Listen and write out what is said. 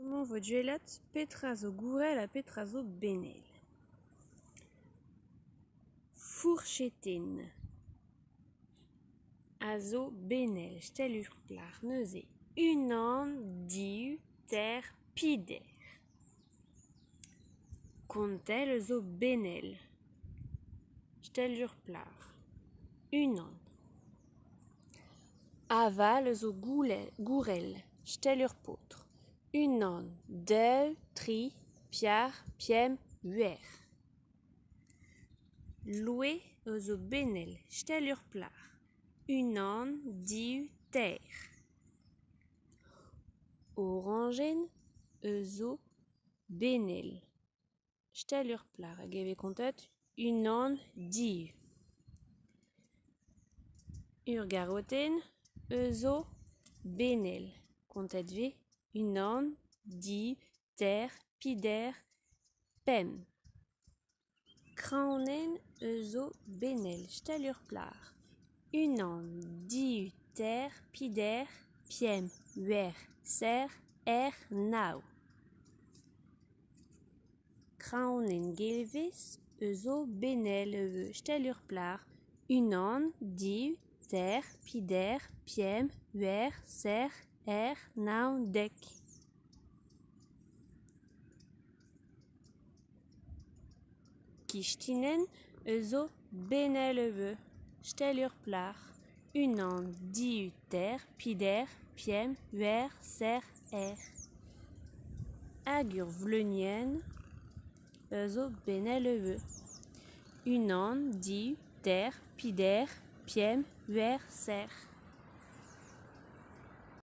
Mon voduelat petrazo gourel a petrazo benel. Fourchetin a zo benel stel ur plar neuze unan, diu, ter, pider. Kontel zo benel stel ur plar unan. Aval zo gourel stel ur potr unan, deu, tri, piar, piem, huer. Loue zo benel stel ur plar unan, diu, ter. Orangen zo benel stel ur plar hag eve kontet unan, diu. Ur garoten zo benel kontet ve unan, diu, ter, pider, pem. Kraonen zo benel stel ur plar unan, diu, ter, pider, piem, huer, ser, naou. Kraonen gelvez zo benel stel ur plar unan, diu, ter, pider, piem, huer, ser, naou, dek. Kistinen zo benel stel ur plar unan, diu, ter, pider, piem, huer, ser, hag ur vleunien zo benel unan, diu, ter, pider, piem, huer, ser.